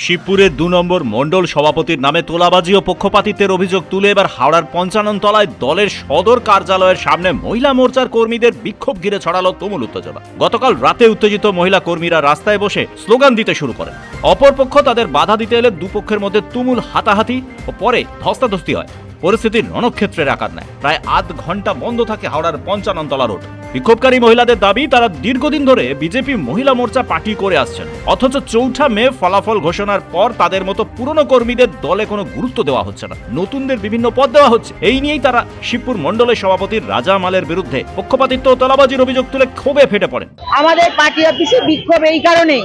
শিবপুরের ২ নম্বর মণ্ডল সভাপতির নামে তোলাবাজি ও পক্ষপাতিত্বের অভিযোগ তুলে এবার হাওড়ার ৫৫ তলায় দলের সদর কার্যালয়ের সামনে মহিলা মোর্চার কর্মীদের বিক্ষোভ ঘিরে ছড়ালো তুমুল উত্তেজনা। গতকাল রাতে উত্তেজিত মহিলা কর্মীরা রাস্তায় বসে স্লোগান দিতে শুরু করেন। অপরপক্ষ তাদের বাধা দিতে এলে দুপক্ষের মধ্যে তুমুল হাতাহাতি ও পরে ধস্তাধস্তি হয়। পরিস্থিতির রণক্ষেত্রের আকার নেয়। প্রায় আধ ঘন্টা বন্ধ থাকে হাওড়ার ৫৫ তলা রোড। বিক্ষোভকারী মহিলাদের দাবি, তারা দীর্ঘদিন ধরে বিজেপি মহিলা মোর্চা পার্টি করে আসছেন, অথচ ৪ঠা মে ফলাফল ঘোষণার পর তাদের মতো পুরনো কর্মীদের দলে কোনো গুরুত্ব দেওয়া হচ্ছে না, নতুনদের বিভিন্ন পদ দেওয়া হচ্ছে। এই নিয়েই তারা শিবপুর মণ্ডলের সভাপতি রাজা মালের বিরুদ্ধে পক্ষপাতিত্ব ও তোলাবাজির অভিযোগ তুলে ক্ষোভে ফেটে পড়েন। আমাদের পার্টি অফিসে বিক্ষোভ এই কারণেই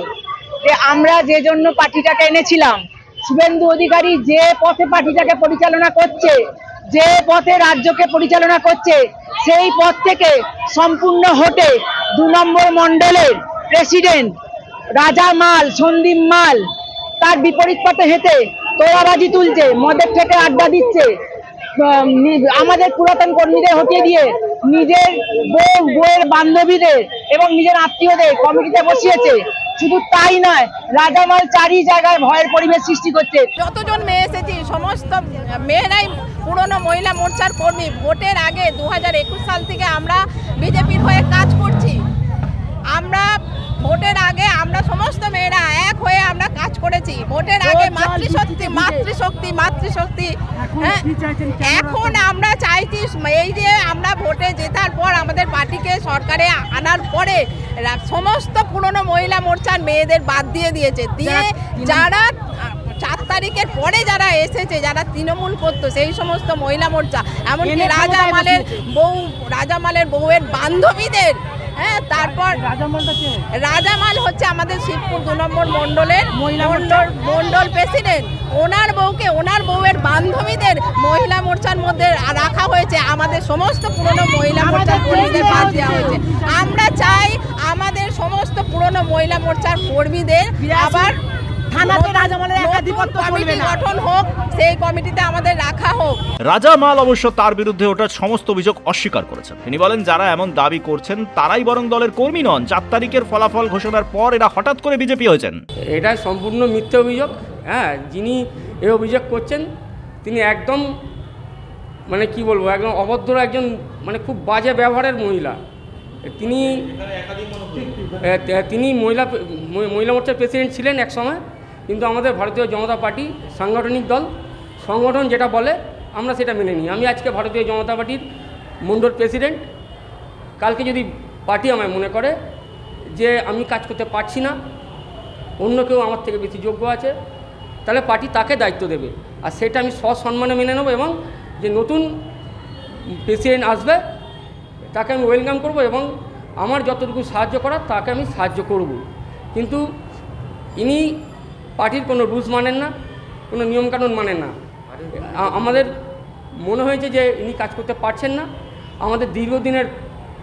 যে আমরা যে জন্য পার্টিটাকে এনেছিলাম, শুভেন্দু অধিকারী যে পথে পার্টিটাকে পরিচালনা করছে, যে পথে রাজ্যকে পরিচালনা করছে, সেই পথ থেকে সম্পূর্ণ হটে ২ নম্বর মণ্ডলের প্রেসিডেন্ট রাজা মাল, সন্দীপ মাল তার বিপরীত পথে হেঁটে তোলাবাজি তুলছে, মদের থেকে আড্ডা দিচ্ছে, আমাদের পুরাতন কর্মীদের হটিয়ে দিয়ে নিজের বউয়ের বান্ধবীদের এবং নিজের আত্মীয়দের কমিটিতে বসিয়েছে। শুধু তাই নয়, রাজামাল চারি জায়গায় ভয়ের পরিবেশ সৃষ্টি করছে। যতজন মেয়ে এসেছি সমস্ত মেয়েরাই পুরনো মহিলা মোর্চার কর্মী। ভোটের আগে 2021 সাল থেকে আমরা বিজেপির হয়ে কাজ করছি। আমরা ভোটের আগে আমরা সমস্ত মেয়েরা এক হয়ে আমরা কাজ করেছি। ভোটের আগে মাতৃশক্তি। এখন আমরা চাইছি এই যে আমরা ভোটে জেতার পর আমাদের পার্টিকে সরকারে আনার পরে সমস্ত পুরনো মহিলা মোর্চার মেয়েদের বাদ দিয়েছে, দিয়ে যারা 4 তারিখের পরে যারা এসেছে, যারা তৃণমূল করতো সেই সমস্ত মহিলা মোর্চা, এমনকি রাজামালের বউয়ের বান্ধবীদের। হ্যাঁ, তারপর রাজামাল হচ্ছে আমাদের শিবপুর ২ নম্বর মণ্ডলের মণ্ডল প্রেসিডেন্ট। ওনার বউকে, ওনার বউয়ের বান্ধবীদের মহিলা মোর্চার মধ্যে রাখা হয়েছে। আমাদের সমস্ত পুরনো মহিলা মোর্চার কর্মীদের বাদ দেওয়া হয়েছে। আমরা চাই আমাদের সমস্ত পুরনো মহিলা মোর্চার কর্মীদের আবার থানাতে রাজামালের একাধিপত্য কমিটি গঠন হোক, সেই কমিটিতে আমাদের রাখা হোক। রাজা মাল অবশ্য তার বিরুদ্ধে ওঠার সমস্ত অভিযোগ অস্বীকার করেছেন। তিনি বলেন, যারা এমন দাবি করছেন তারাই বরং দলের কর্মী নন। 4 তারিখের ফলাফল ঘোষণার পর এরা হঠাৎ করে বিজেপি হয়েছেন। এটা সম্পূর্ণ মিথ্যে অভিযোগ। হ্যাঁ, যিনি এই অভিযোগ করছেন তিনি একদম মানে কি বলবো, একদম অভদ্র, একজন মানে খুব বাজে ব্যবহারের মহিলা। তিনি মহিলা মোর্চার প্রেসিডেন্ট ছিলেন এক সময়, কিন্তু আমাদের ভারতীয় জনতা পার্টি সাংগঠনিক দল, সংগঠন যেটা বলে আমরা সেটা মেনে নিই। আমি আজকে ভারতীয় জনতা পার্টির মণ্ডল প্রেসিডেন্ট। কালকে যদি পার্টি আমায় মনে করে যে আমি কাজ করতে পারছি না, অন্য কেউ আমার থেকে বেশি যোগ্য আছে, তাহলে পার্টি তাকে দায়িত্ব দেবে, আর সেটা আমি সসম্মানে মেনে নেব। এবং যে নতুন প্রেসিডেন্ট আসবে তাকে আমি ওয়েলকাম করব, এবং আমার যতটুকু সাহায্য করার তাকে আমি সাহায্য করব। কিন্তু ইনি পার্টির কোনো রুলস মানেন না, কোনো নিয়মকানুন মানেন না। আমাদের মনে হয়েছে যে ইনি কাজ করতে পারছেন না। আমাদের দীর্ঘদিনের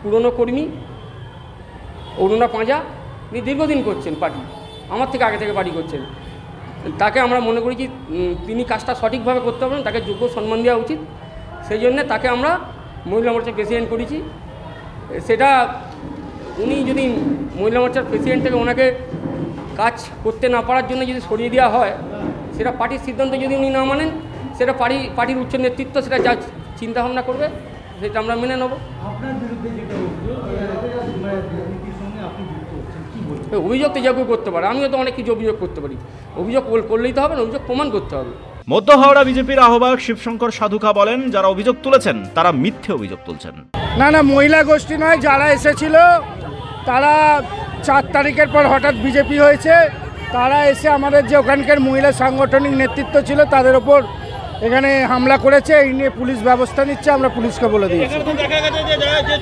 পুরনো কর্মী অরুণা পাঁজা, ইনি দীর্ঘদিন করছেন পার্টি, আমার থেকে আগে থেকে পার্টি করছেন। তাকে আমরা মনে করি যে তিনি কাজটা সঠিকভাবে করতে পারেন, তাকে যোগ্য সম্মান দেওয়া উচিত। সেই জন্যে তাকে আমরা মহিলা মোর্চার প্রেসিডেন্ট করেছি। সেটা উনি যদি মহিলা মোর্চার প্রেসিডেন্ট থেকে ওনাকে কাজ করতে না পারার জন্য যদি সরিয়ে দেওয়া হয়, সেটা পার্টির সিদ্ধান্ত যদি উনি না মানেন, সেটা পার্টির উচ্চ নেতৃত্ব সেটা যা চিন্তাভাবনা করবে সেটা আমরা মেনে নেব। অভিযোগ তো যে কেউ করতে পারে, আমিও তো অনেক কিছু অভিযোগ করতে পারি। অভিযোগ করলেই তো হবে না, অভিযোগ প্রমাণ করতে হবে। মধ্য হাওড়া বিজেপির আহ্বায়ক শিবশঙ্কর সাধুকা বলেন, যারা অভিযোগ তুলেছেন তারা মিথ্যে অভিযোগ তুলছেন। না, মহিলা গোষ্ঠী নয়, যারা এসেছিল তারা 4 তারিখের পর হঠাৎ বিজেপি হয়েছে। তারা এসে আমাদের যে ওখানকার মহিলা সাংগঠনিক নেতৃত্ব ছিল তাদের ওপর এখানে হামলা করেছে। এই নিয়ে পুলিশ ব্যবস্থা নিচ্ছে, আমরা পুলিশকে বলে দিয়েছি। দেখা গেছে যে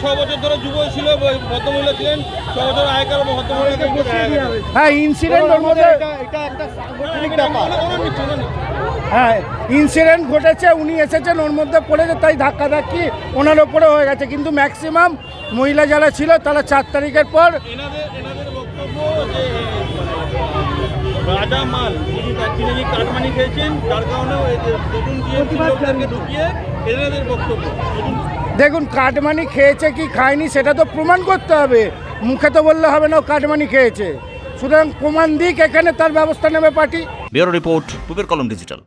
6 বছর ধরে যুব ছিল, ভদ্রমহিলা ছিলেন, 6 বছর আগেকার হ্যাঁ, ইনসিডেন্ট ওর মধ্যে, হ্যাঁ ইনসিডেন্ট ঘটেছে, উনি এসেছেন, ওর মধ্যে পড়েছে, তাই ধাক্কাধাক্কি ওনার ওপরে হয়ে গেছে। কিন্তু ম্যাক্সিমাম মহিলা যারা ছিল তারা 4 তারিখের পর এনাদের বক্তব্য যে রাজা মাল যিনি কাটমানি খেয়েছেন, তার কারণে নতুন দিয়ে ঢুকিয়ে এনাদের বক্তব্য। দেখুন, কাটমানি খেয়েছে কি খায়নি সেটা তো প্রমাণ করতে হবে, মুখে তো বললে হবে না কাটমানি খেয়েছে। সুতরাং প্রমাণ দিক, এখানে তার ব্যবস্থা নেবে পার্টি। ব্যুরো রিপোর্ট, পূবের কলম ডিজিটাল।